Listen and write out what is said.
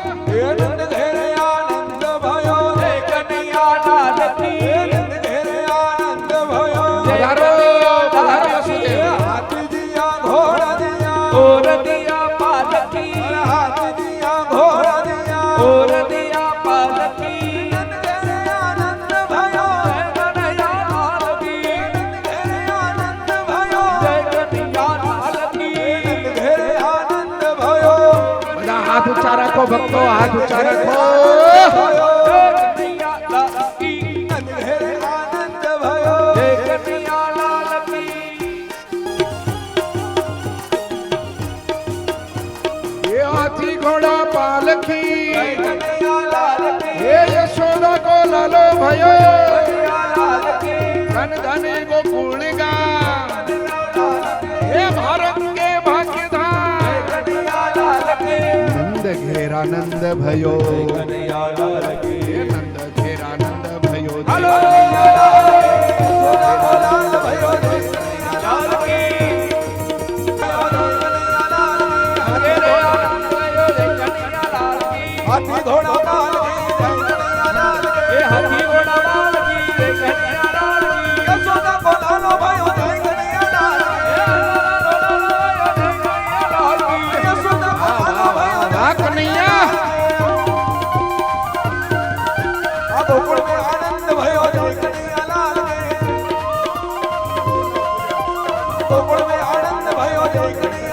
હે નંદ ઘેરે આનંદ ભયો જય કનૈયા લાલ કી હે નંદ ઘેરે આનંદ ભયો પધારો પધારો યશોદેવ હાથી દિયા ઘોડા દિયા ઓર દિયા પાલકી હાથી દિયા ઘોડા દિયા ઓર દિયા પાલકી નંદ ઘેરે આનંદ ભયો જય કનૈયા લાલ કી નંદ ઘેરે આનંદ ભયો જય કનૈયા લાલ કી નંદ ઘેરે આનંદ ભયો બધા હાથ ઊંચા રાખો ભક્તો હાથ ઊંચા રાખો જય કનૈયા લાલ કી નંદ ઘેરે આનંદ ભયો જય કનૈયા લાલ કી ये हाथी घोड़ा पालकी જય કનૈયા લાલ કી हे यशोदा को लालो भयो કનૈયા લાલ કી धन धन गोकुल गा हे भारत के भाग्य धाम કનૈયા લાલ કી नंद घेरा नंद भयो કનૈયા લાલ કી हे नंद घेरा नंद भयो હાલો સોના લાલ ભયો જય કનૈયા લાલ કી હરે રે આનંદ ભયો જય કનૈયા લાલ કી હાથી ઘોડા લાલ કી જય કનૈયા લાલ કી એ હાથી ઘોડા લાલ કી જય કનૈયા લાલ કી યશોદા કો લાલો ભયો જય કનૈયા લાલ કી યશોદા કો લાલો ભયો જય वाह कन्हैया આ ગોકુળ में आनंद भयो जय कन्हैया लाल के गोकुळ में आनंद भयो जय कन्हैया